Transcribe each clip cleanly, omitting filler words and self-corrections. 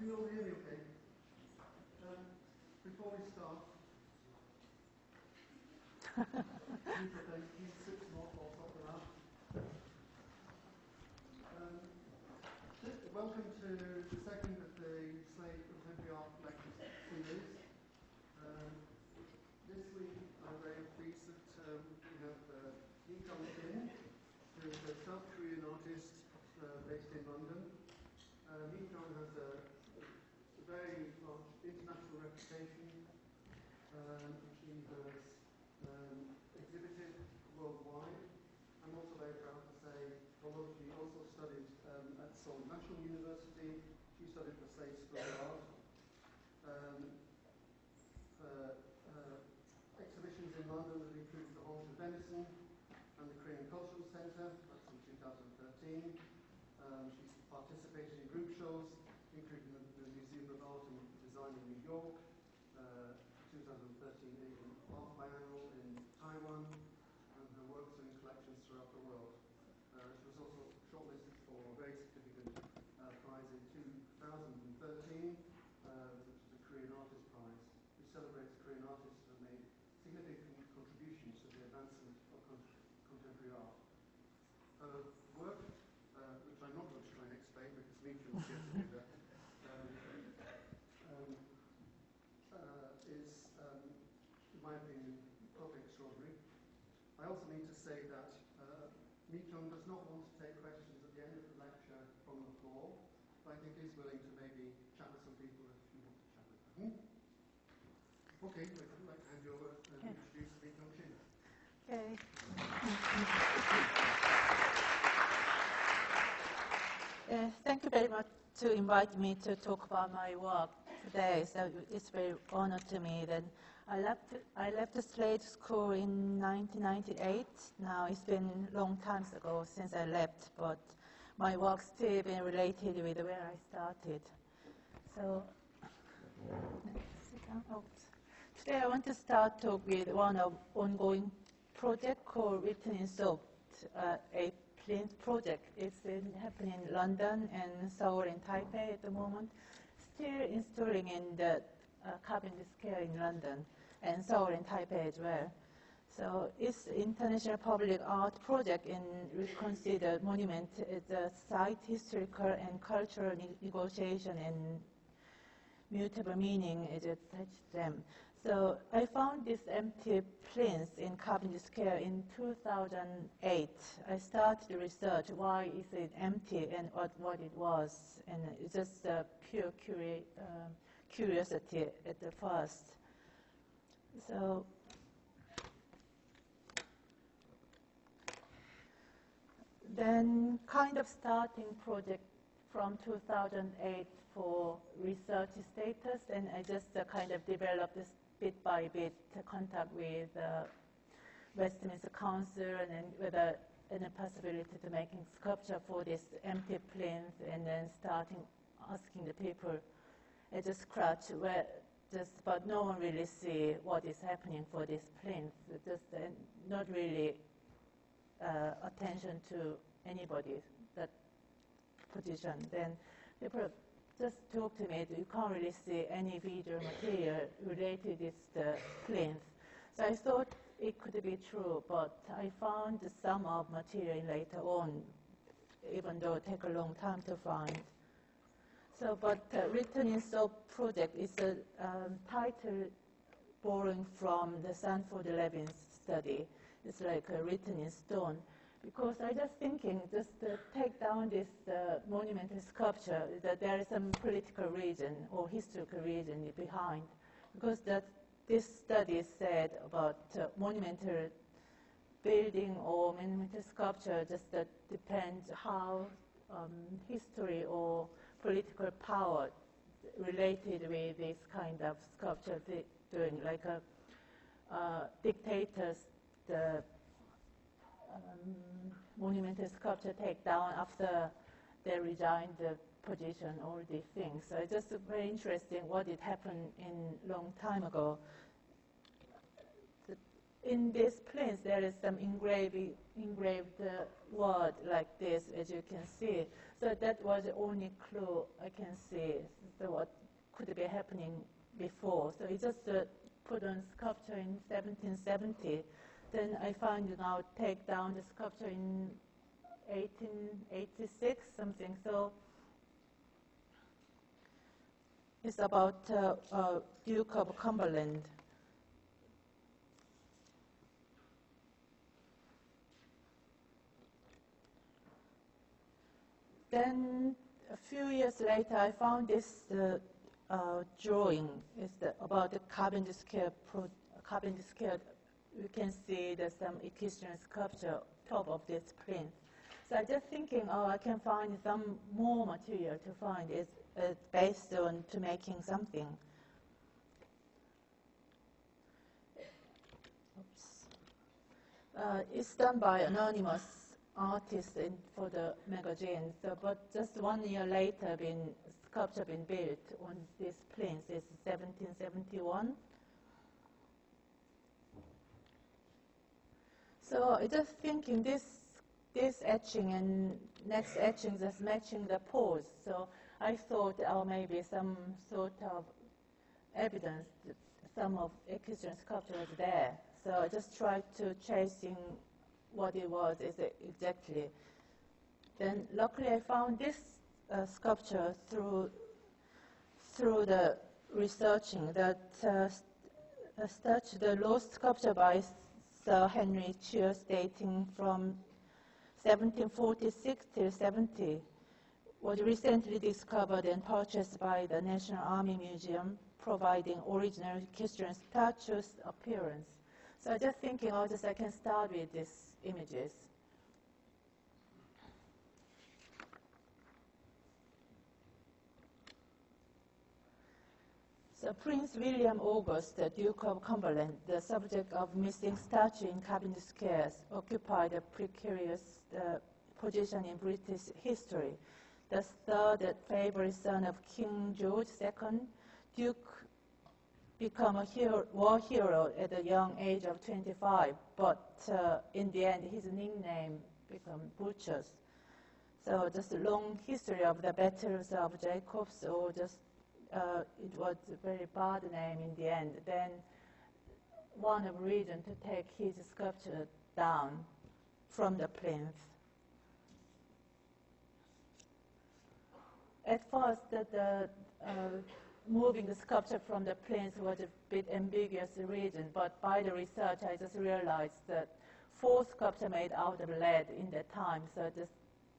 can you all hear me okay? Before we start, please sit more or top of that. Welcome to the second of the Slade Contemporary Art Lecture series. This week I'm very pleased that we have Meekyoung Shin, who is a South Korean artist based in London. Meekyoung has a very large international reputation. She has exhibited worldwide. I'm also very proud to say, although she also studied at Seoul National University, she studied for Slade School of Art. Exhibitions in London that included the Halls of Venison and the Korean Cultural Centre, that's in 2013. She's participated in group shows, including the Museum of Art and Design in New York, 2013 Asian Art Biennial in Taiwan, and her works are in collections throughout the world. She was also shortlisted for a very significant prize in 2013, which is the Korean Artist Prize, which celebrates Korean artists who have made significant contributions to the advancement of contemporary art. Her work, which I'm not going to try and explain because Meekyoung is here to do that, is, in my opinion, totally extraordinary. I also need to say that Meekyoung does not want to take questions at the end of the lecture from the floor, but I think is willing to maybe chat with some people if you want to chat with them. Okay, I'd like to hand you over and introduce Meekyoung Shin. Okay. Thank you very much to invite me to talk about my work today. So it's very honor to me. Then I left the Slade School in 1998. Now it's been a long time ago since I left, but my work still been related with where I started. So today I want to start talk with one of ongoing project called Written in Soap, a plinth project. It's happening in London and Seoul and Taipei at the moment. Still installing in the Cavendish Square in London and Seoul and Taipei as well. So it's international public art project and we consider monument as a site historical and cultural negotiation and mutable meaning is attached to them. So I found this empty plinth in Cavendish Square in 2008. I started research why is it empty and what it was, and it's just pure curiosity at the first. So then kind of starting project from 2008 for research status, and I just kind of developed this bit by bit contact with Westminster Council and whether any possibility to making sculpture for this empty plinth, and then starting asking the people at the scratch where but no one really see what is happening for this plinth. Just not really attention to anybody that position. Then people just talk to me, you can't really see any visual material related to the plinth. So I thought it could be true, but I found some of material later on, even though it took a long time to find. So, but Written in Soap project is a title borrowing from the Sanford Levin's study. It's like written in stone. Because I just thinking, just take down this monumental sculpture, that there is some political reason or historical reason behind. Because this study said about monumental building or monumental sculpture, just that depends how history or political power related with this kind of sculpture doing, like dictators, the monumental sculpture take down after they resign the position, all these things. So it's just very interesting what did happen in long time ago. In this place, there is some engraved word like this, as you can see. So that was the only clue I can see, so what could be happening before. So it just put on sculpture in 1770. Then I found now take down the sculpture in 1886, something. So it's about Duke of Cumberland. Then a few years later, I found this drawing. It's about the carbon scale. You can see there's some equestrian sculpture top of this print. So I just thinking, oh, I can find some more material to find. It's based on to making something. Oops. It's done by anonymous artists for the magazine. So, but just 1 year later, sculpture been built on these plinths. It's 1771. So I just thinking this etching and next etching just matching the pose. So I thought, oh, maybe some sort of evidence that some of equestrian sculpture was there. So I just tried to chasing what it was exactly. Then luckily I found this sculpture through the researching that the lost sculpture by Sir Henry Cheers dating from 1746 till 70 was recently discovered and purchased by the National Army Museum, providing original equestrian statue's appearance. So just thinking, I can start with these images. So Prince William August, the Duke of Cumberland, the subject of missing statue in Cabinet Squares, occupied a precarious position in British history. The third favorite son of King George II, Duke became a war hero at a young age of 25, but in the end his nickname became Butchers. So just a long history of the battles of Jacobs, or just it was a very bad name in the end. Then one of the reasons to take his sculpture down from the plinth. At first, moving the sculpture from the plinth was a bit ambiguous reason, but by the research I just realized that 4 sculpture made out of lead in that time, so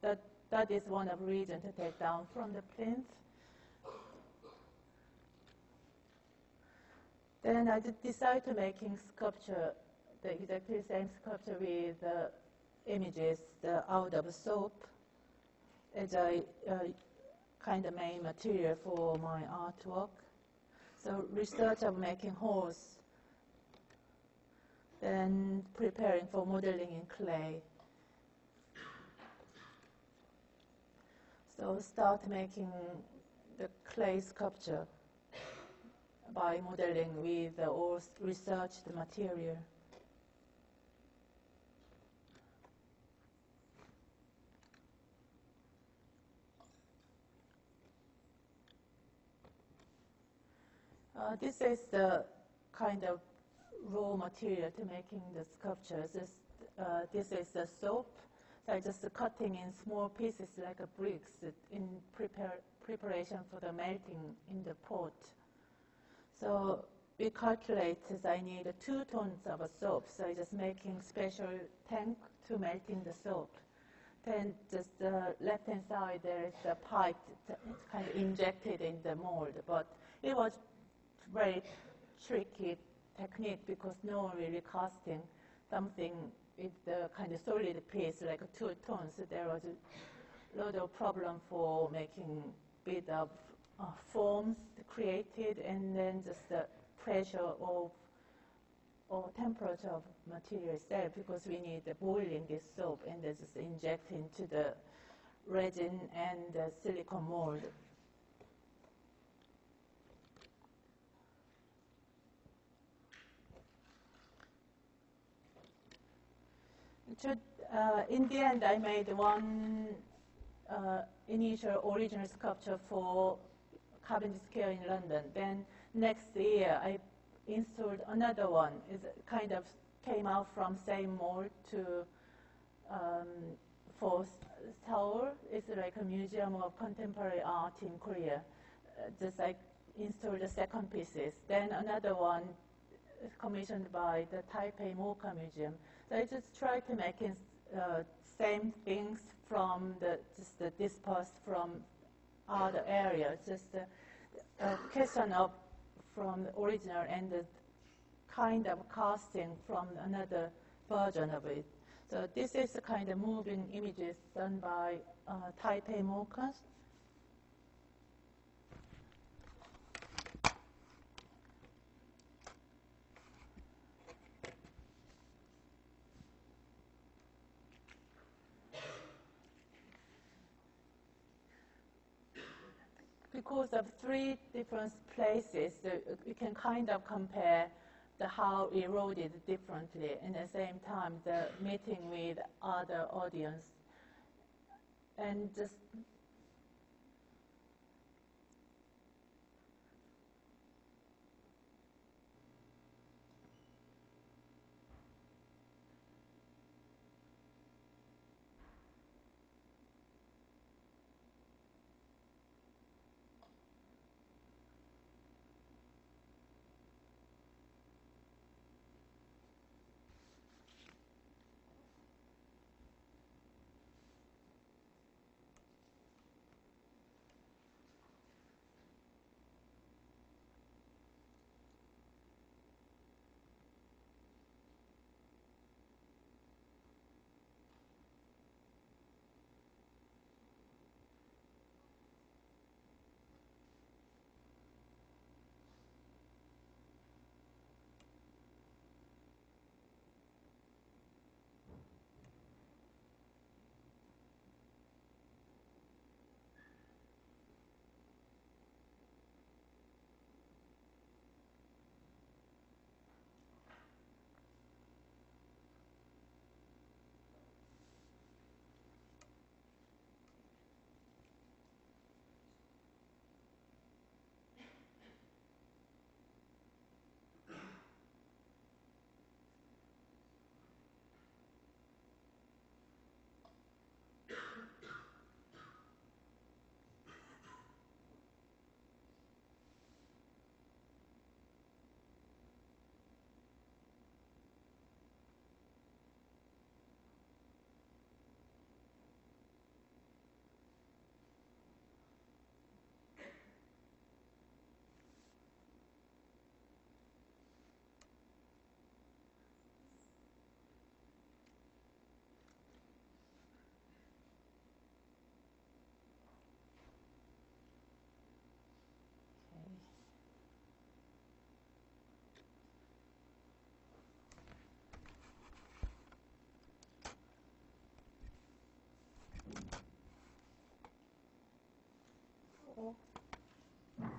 that is one of the reasons to take down from the plinth. Then I decided to making sculpture, the exactly same sculpture with images out of soap as I kind of main material for my artwork. So research of making horse, then preparing for modeling in clay. So start making the clay sculpture by modeling with all researched material. This is the kind of raw material to making the sculptures. This is the soap. So just cutting in small pieces like a bricks in preparation for the melting in the pot. So we calculate I need 2 tons of a soap. So I just making special tank to melting the soap. Then just the left-hand side there is a pipe. It's kind of injected in the mold, but it was very tricky technique because no one really casting something with the kind of solid piece like 2 tons. So there was a lot of problem for making bit of forms created, and then just the pressure of or temperature of material itself, because we need boiling this soap and then just inject into the resin and the silicone mold. In the end, I made one initial original sculpture for Cavendish Square in London. Then next year, I installed another one. It kind of came out from same mold to for Seoul. It's like a museum of contemporary art in Korea. Just like installed the second pieces. Then another one is commissioned by the Taipei Mocha Museum. So I just try to make it, same things from just dispersed from other areas. Just a question of from the original and the kind of casting from another version of it. So this is the kind of moving images done by Taipei Mochas. Because of three different places, we can kind of compare how eroded differently, and at the same time the meeting with other audience, and just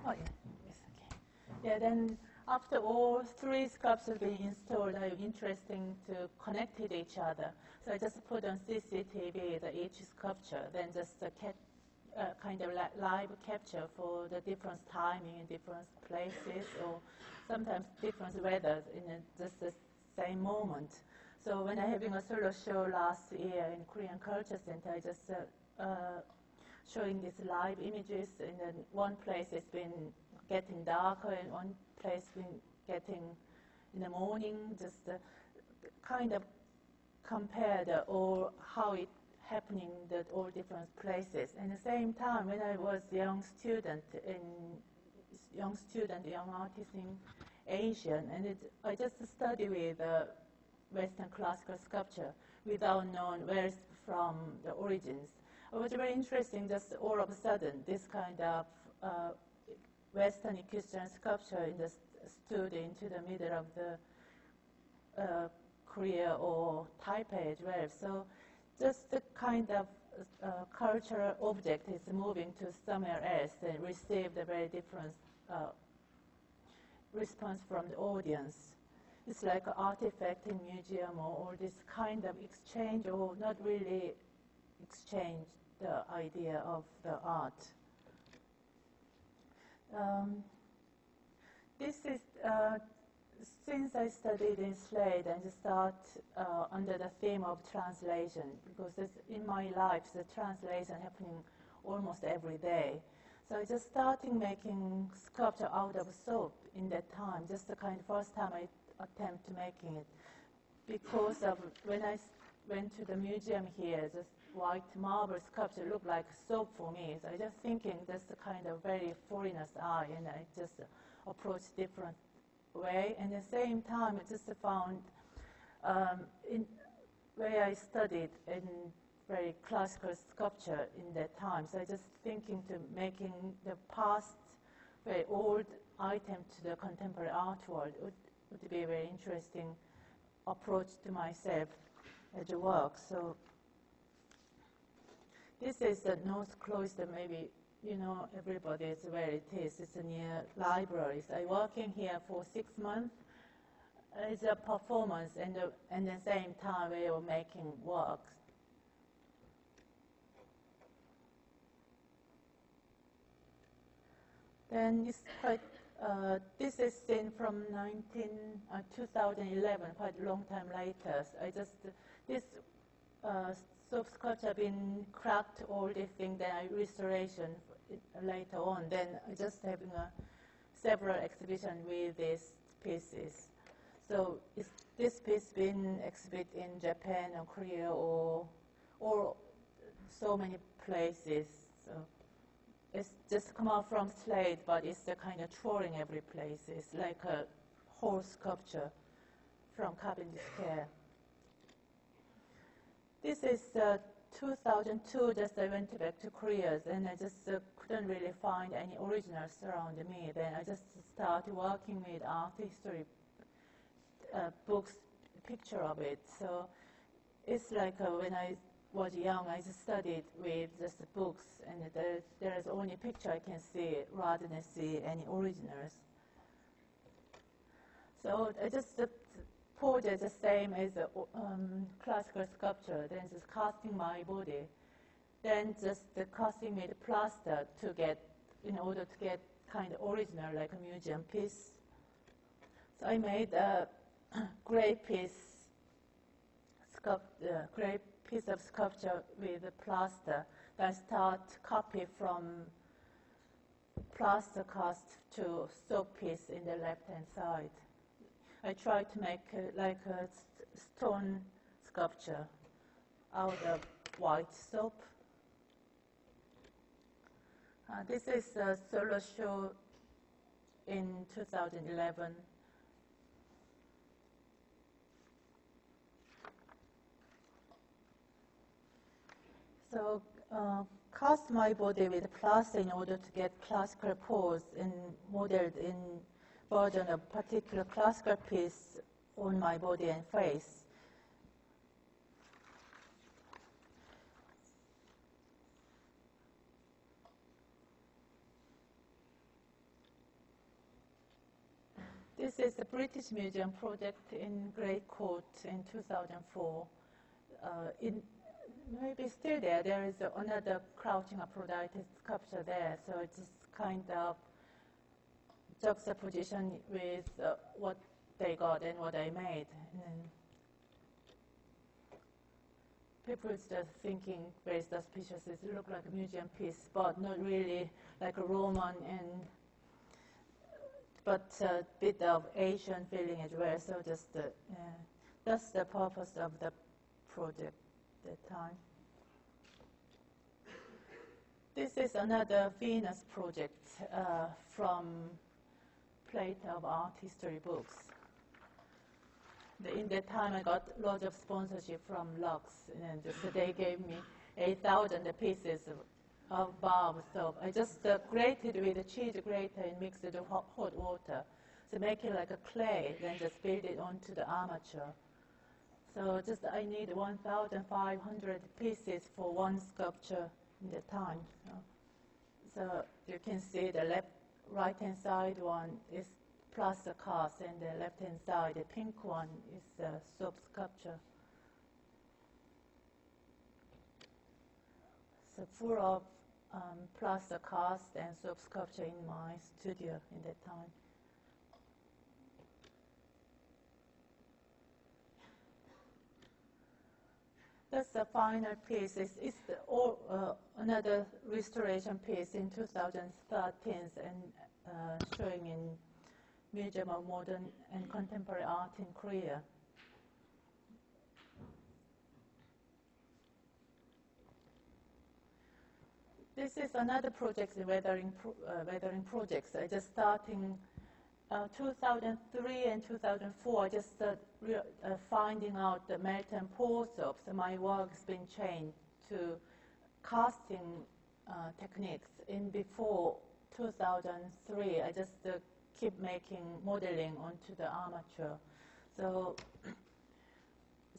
oh yeah, yes, okay. Yeah, then after all three sculptures being installed, I'm interesting to connect with each other. So I just put on CCTV each sculpture, then just kind of live capture for the different timing in different places, or sometimes different weather in just the same moment. So when I'm having a solo show last year in Korean Culture Center, I just showing these live images, and then one place it's been getting darker, and one place been getting in the morning, just kind of compare all how it happening at all different places. And at the same time, when I was young artist in Asia, and I just study with Western classical sculpture without knowing where it's from the origins. It was very interesting, just all of a sudden, this kind of Western equestrian sculpture just stood into the middle of the Korea or Taipei as well. So just the kind of cultural object is moving to somewhere else and received a very different response from the audience. It's like an artifact in museum, or this kind of exchange, or not really exchange, the idea of the art. This is, since I studied in Slade and start under the theme of translation, because in my life, the translation happening almost every day. So I just started making sculpture out of soap in that time, just the kind of first time I attempt making it. Because of when I went to the museum here, just white marble sculpture looked like soap for me. So I just thinking that's the kind of very foreigner's eye, and I just approached different way. And at the same time, I just found in where I studied in very classical sculpture in that time. So I just thinking to making the past very old item to the contemporary art world would be a very interesting approach to myself as a work. So this is the North Cloister. Maybe you know everybody is where it is. It's near libraries. I working here for 6 months. It's a performance, and at the same time we were making works. Then it's quite, this is seen from 2011, quite a long time later. So I just, this soap sculpture been cracked, all these things, then I restoration later on. Then I just having several exhibitions with these pieces. So is this piece been exhibited in Japan or Korea or so many places? So it's just come out from Slade, but it's the kind of touring every place. It's like a whole sculpture from Cavendish Square. This is 2002, just I went back to Korea, and I just couldn't really find any originals around me. Then I just started working with art history books, picture of it. So it's like when I was young, I just studied with just the books, and there's only picture I can see rather than see any originals. So I just project the same as the classical sculpture, then just casting my body, then just casting with plaster to get, in order to get kind of original like a museum piece. So I made a gray piece of sculpture with a plaster. Then start copy from plaster cast to soap piece in the left-hand side. I tried to make like a stone sculpture out of white soap. This is a solo show in 2011. So cast my body with plaster in order to get classical pose and modeled in version of particular classical piece on my body and face. This is the British Museum project in Great Court in 2004. Maybe still there. There is another crouching Aphrodite sculpture there, so it's just kind of juxtaposition with what they got and what I made. And people is just thinking very suspicious. It looks like a museum piece, but not really like a Roman, but a bit of Asian feeling as well. So just that's the purpose of the project. That time. This is another Venus project from plate of art history books. In that time, I got lots of sponsorship from Lux, and so they gave me 8,000 pieces of barb soap. I just grated with a cheese grater and mixed it with hot water, so make it like a clay, then just build it onto the armature. So just I need 1,500 pieces for one sculpture in the time. So you can see the right-hand side one is plaster cast, and the left-hand side, the pink one, is the soap sculpture. full of plaster cast and soap sculpture in my studio in that time. That's the final piece. It's another restoration piece in 2013 and showing in Museum of Modern and Contemporary Art in Korea. This is another project, the weathering projects. I just starting 2003 and 2004. I just finding out the melt and pour soaps. My work's been changed to casting techniques. In before 2003, I just keep making modeling onto the armature. So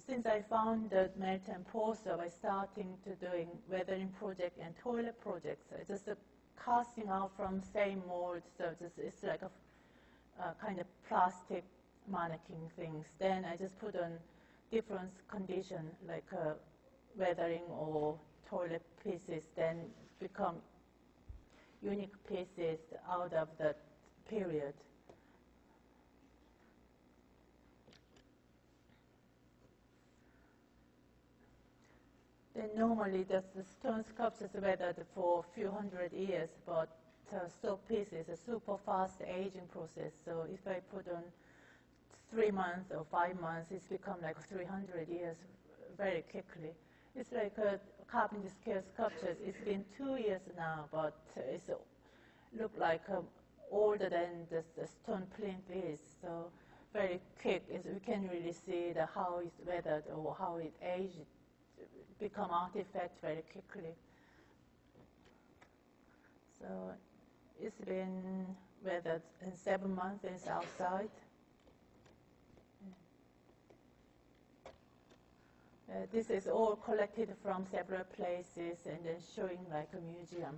since I found the melt and pour soap, I starting to doing weathering project and toilet projects. I just casting out from same mold, so it's like a kind of plastic mannequin things. Then I just put on different condition like weathering or toilet pieces, then become unique pieces out of that period. Then normally the stone sculptures weathered for a few hundred years, but soap piece is a super fast aging process. So if I put on 3 months or 5 months, it's become like 300 years very quickly. It's like a carpentry scale sculptures. It's been 2 years now, but it's look like older than the stone plinth is. So very quick. We can really see how it's weathered or how it aged, become artifact very quickly. So it's been weathered in 7 months. It's outside. This is all collected from several places and then showing like a museum.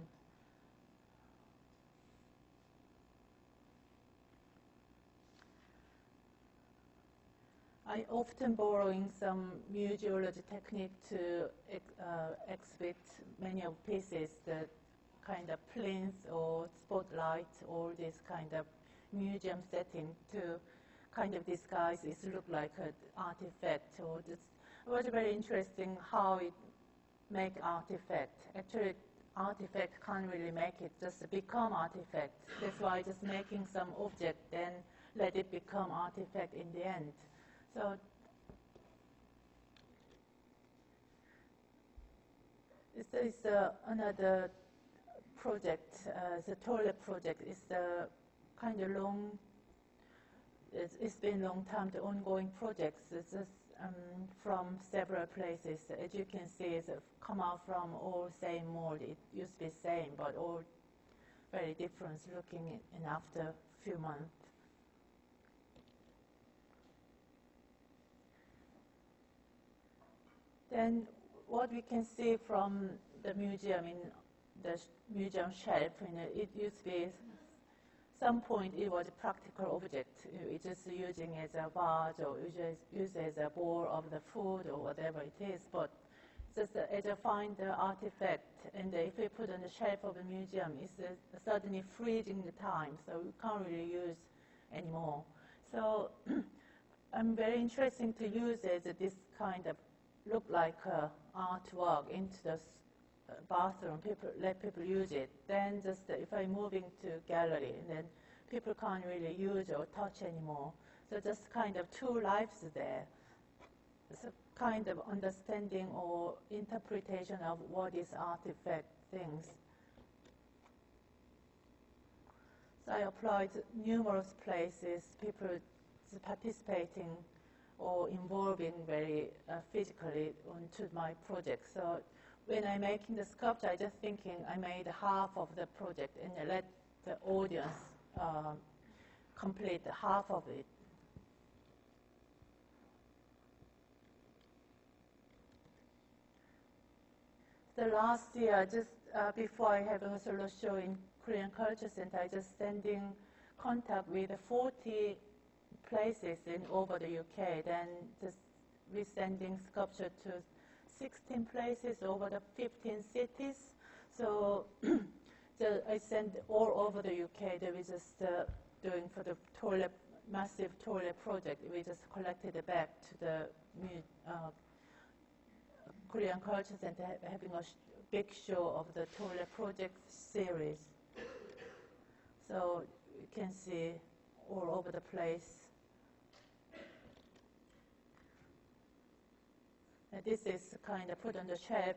I often borrowing some museology technique to exhibit many of pieces that kind of plinth or spotlight, all this kind of museum setting to kind of disguise it look like an artifact. Or this. It was very interesting how it make artifact. Actually, artifact can't really make it just become artifact. That's why just making some object, then let it become artifact in the end. So this is another project, the toilet project. It's kind of long. It's been a long time, the ongoing projects. It's just from several places. As you can see, it's come out from all same mold. It used to be same, but all very different looking in after a few months. Then what we can see from the museum, in the museum shelf, it used to be some point it was a practical object. It's just using as a vase or used as a bowl of the food or whatever it is. But just as I find the artifact, and if we put on the shelf of the museum, it's suddenly freezing the time, so we can't really use anymore. So I'm very interested to use this kind of look like artwork into the bathroom. Let people use it. Then just if I move into gallery, and then people can't really use or touch anymore. So just kind of two lives there. It's a kind of understanding or interpretation of what is artifact things. So I applied numerous places, people participating or involving very physically onto my project. So when I'm making the sculpture, I just thinking I made half of the project and I let the audience complete half of it. The last year, just before I have a solo show in Korean Culture Center, I just standing contact with 40 places in over the UK, then just we sending sculpture to 16 places over the 15 cities. So I sent all over the UK. They were just doing for the massive toilet project. We just collected it back to the Korean Culture Center, having a big show of the toilet project series. So you can see all over the place. And this is kind of put on the shelf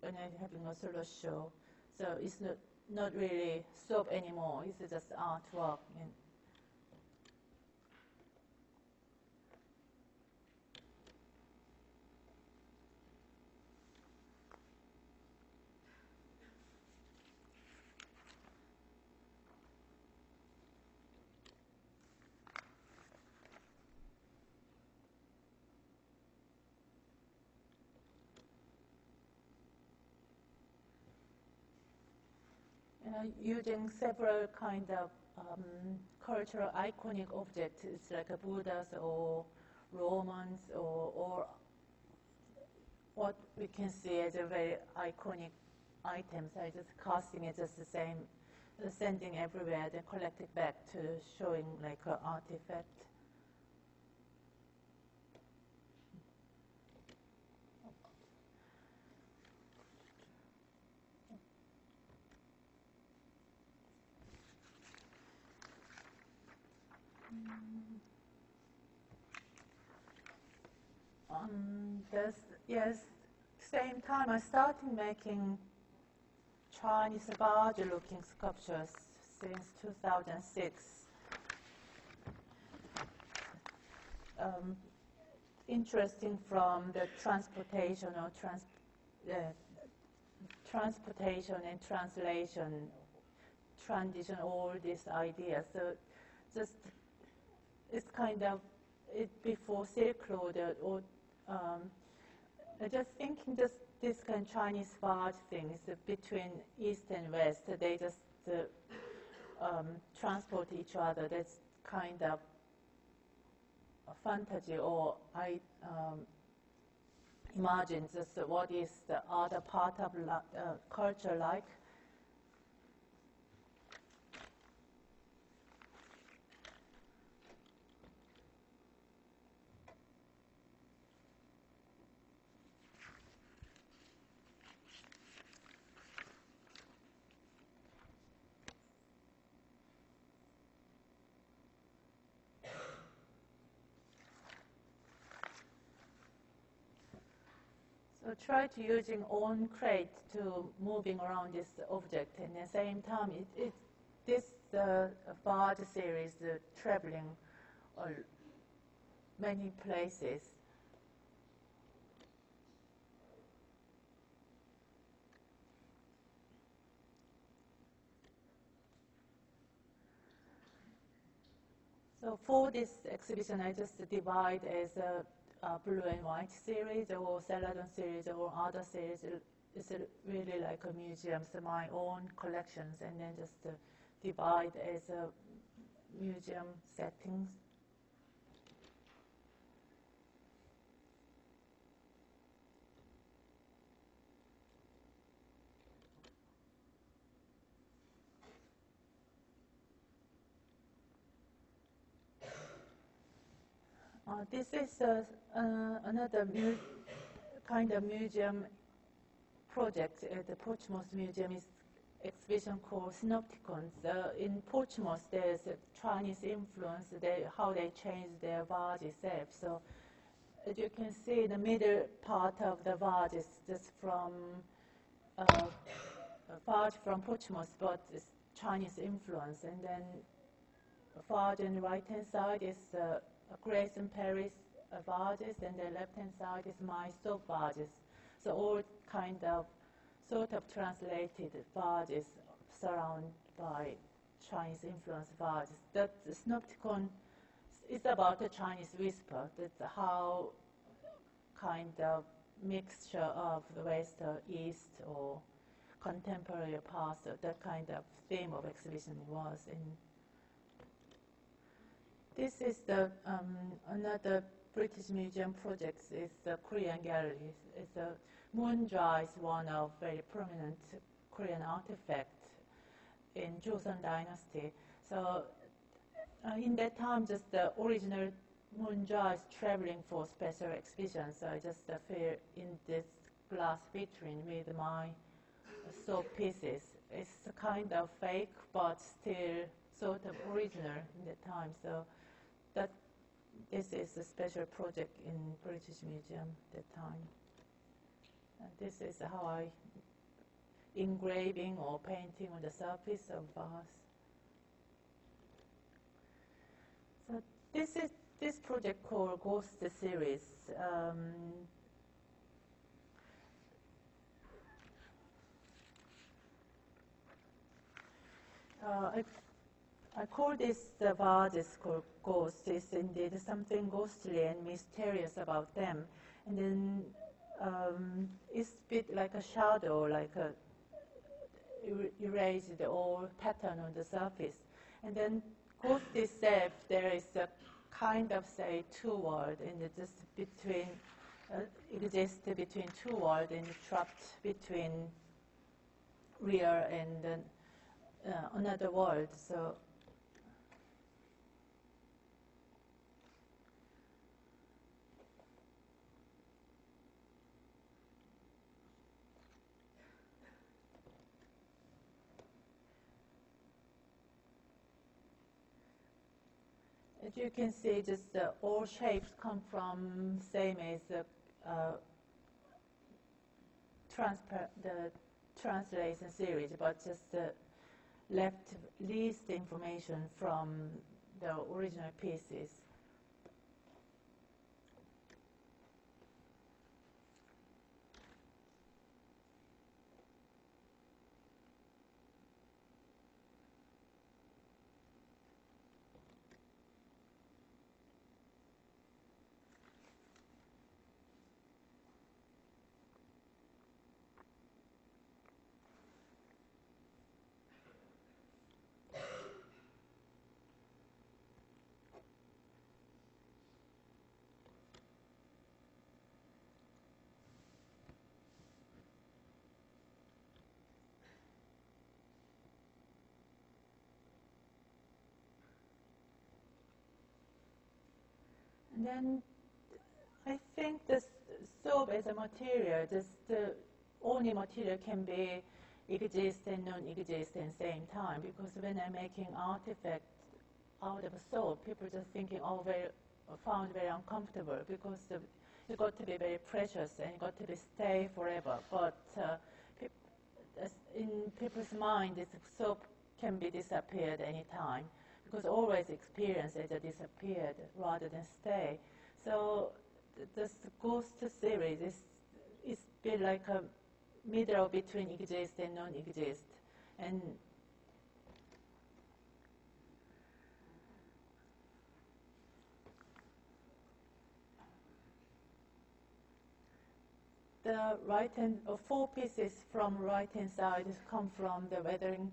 when I'm having a solo show. So it's not really soap anymore. It's just artwork. Using several kind of cultural iconic objects, it's like a Buddhas or Romans or what we can see as a very iconic items. I just casting it just the same, sending everywhere, then collect it back to showing like an artifact. Yes, same time I started making Chinese barge-looking sculptures since 2006. Interesting from the transportation and translation, transition, all these ideas. So just it's kind of before Silk Road or just thinking this kind of Chinese barge thing is between East and West. They just transport each other. That's kind of a fantasy, or I imagine just what is the other part of culture like. So try to using own crate to moving around this object, and at the same time, this barge series traveling many places. So for this exhibition, I just divide as a blue and white series or Celadon series or other series. It's really like a museum, so my own collections, and then just divide as a museum settings. This is another kind of museum project at the Portsmouth Museum. Is exhibition called Synopticons. In Portsmouth, there's a Chinese influence. How they changed their barge itself. So as you can see, the middle part of the barge is just from a barge from Portsmouth, but it's Chinese influence. And then barge on the right-hand side is Grace and Paris barges, and the left-hand side is my soap barges. So all kind of sort of translated barges surrounded by Chinese influence barges. That Synopticon is about the Chinese whisper. That's how kind of mixture of the West or East or contemporary past, that kind of theme of exhibition was in. This is the another British Museum projects is the Korean gallery. It's a Moonja is one of very prominent Korean artifacts in Joseon Dynasty. So in that time, just the original Moonja is traveling for special exhibitions. So I just fell in this glass vitrine with my soap pieces. It's kind of fake, but still sort of original in that time. So that this is a special project in British Museum at that time. This is how I engraving or painting on the surface of vase. So this project called Ghost Series. I call this vases called ghosts. It's indeed something ghostly and mysterious about them. And then it's a bit like a shadow, like a erased or pattern on the surface. And then ghost itself, there is a kind of, say, two worlds, and it just between, exists between two worlds and trapped between real and another world. So as you can see, just all shapes come from same as the translation series, but just left least information from the original pieces. And then I think this soap as a material, just the only material can be exist and non-exist at the same time. Because when I'm making artifacts out of soap, people just thinking, oh, found very uncomfortable because it got to be very precious and it got to be stay forever. But in people's mind, this soap can be disappeared any time, because always experience it disappeared rather than stay. So this ghost series is bit like a middle between exist and non-exist. And the right hand, four pieces from right hand side come from the weathering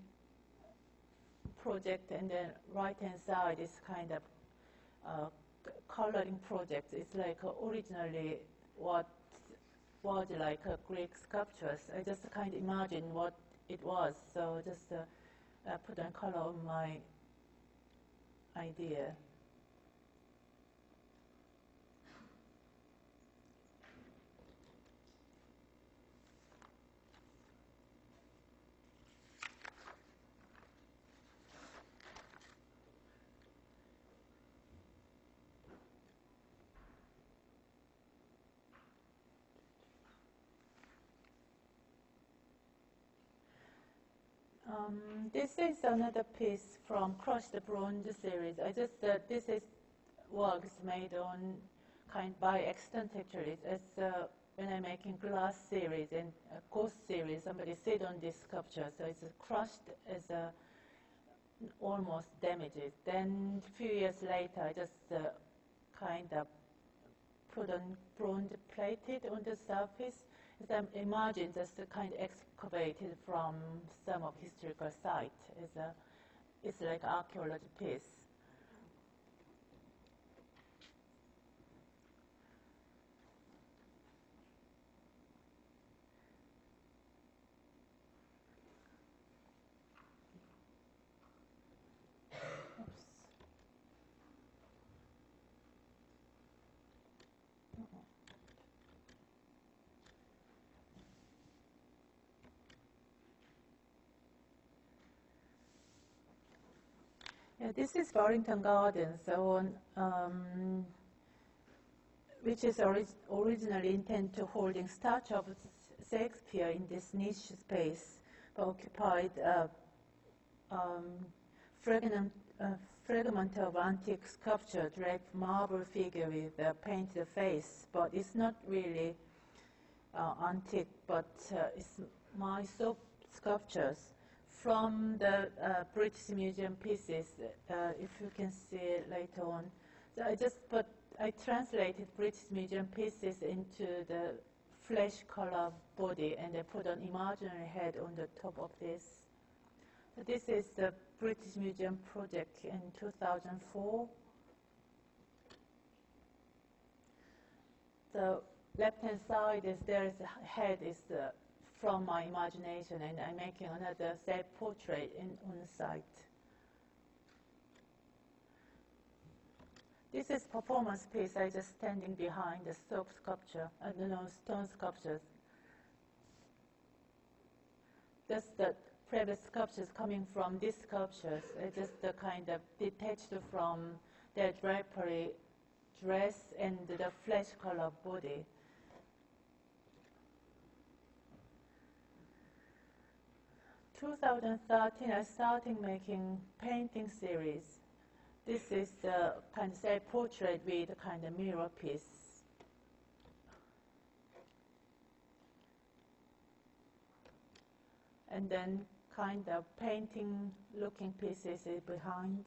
project, and the right hand side is kind of coloring project. It's like originally what was like Greek sculptures. I just kind of imagine what it was, so just put on color on my idea. This is another piece from Crushed Bronze series. I just this is works made on by accident actually. It's when I'm making glass series and ghost series, somebody sit on this sculpture, so it's crushed as almost damaged. Then a few years later, I just kind of put on bronze plated on the surface. Imagine just kind of excavated from some of historical site. It's like archaeology piece. Yeah, this is Barrington Gardens, so which is originally intended to holding statue of Shakespeare in this niche space, but occupied fragment of antique sculpture, draped marble figure with a painted face, but it's not really antique, but it's my soap sculptures from the British Museum pieces, if you can see it later on. So I translated British Museum pieces into the flesh color body, and I put an imaginary head on the top of this. So this is the British Museum project in 2004. The left-hand side is there's a head is from my imagination, and I'm making another self-portrait on the site. This is performance piece. I just standing behind the soap sculpture, stone sculptures. That's the previous sculptures coming from these sculptures. Just kind of detached from their drapery dress and the flesh color body. In 2013, I started making painting series. This is the kind of self-portrait with a kind of mirror piece. And then kind of painting looking pieces behind.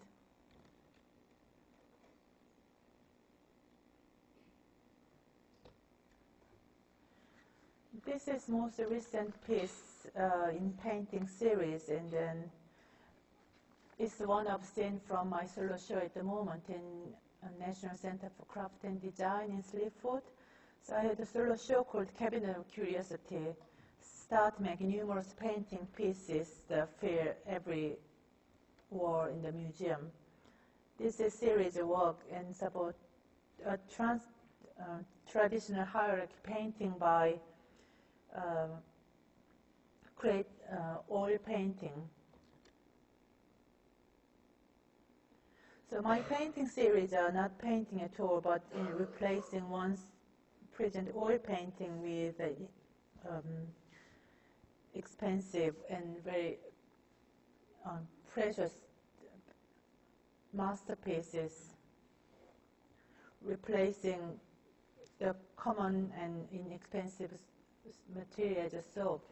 This is most recent piece in painting series, and then it's one I've seen from my solo show at the moment in National Center for Craft and Design in Slade. So I had a solo show called Cabinet of Curiosity. Start making numerous painting pieces that fill every wall in the museum. This is a series of work, and it's about a traditional hierarchy painting by oil painting. So my painting series are not painting at all, but in replacing one's present oil painting with expensive and very precious masterpieces, replacing the common and inexpensive material, the soap.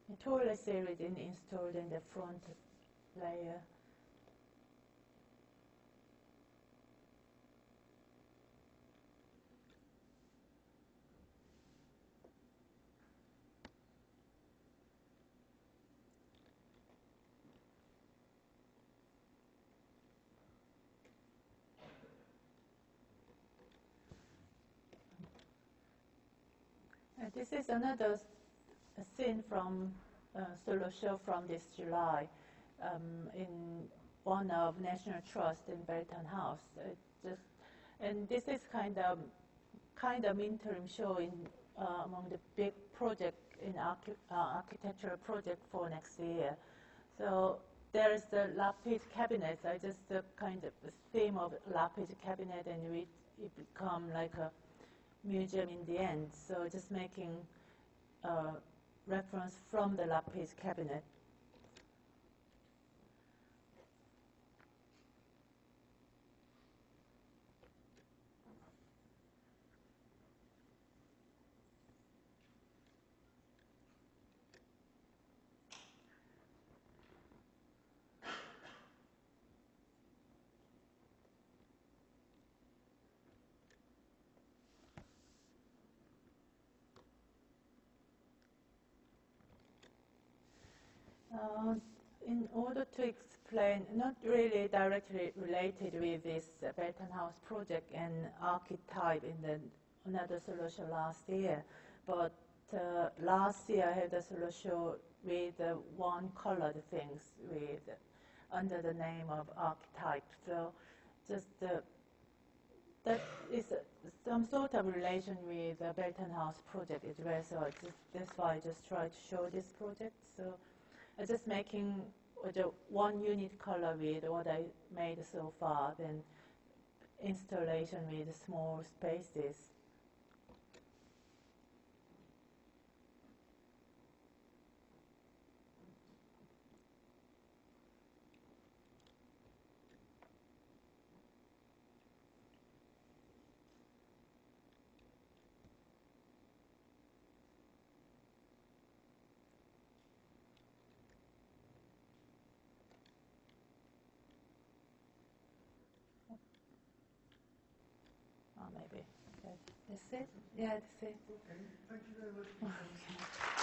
The toilet series is installed in the front layer. This is another scene from solo show from this July in one of National Trust in Belton House. And this is kind of interim show in among the big project in architectural project for next year. So there is the lapid cabinet. I just kind of the theme of lapid cabinet, and it become like a museum in the end. So just making reference from the lapis cabinet. In order to explain, not really directly related with this Beltonhouse project and archetype in another solution last year, but last year I had a solution with one colored things with under the name of archetype. So just that is some sort of relation with the Beltonhouse project as well. So that's why I just try to show this project. So I'm just making the one unit color with what I made so far, then installation with small spaces. Maybe that's it. Yeah, that's it. Okay, thank you very much.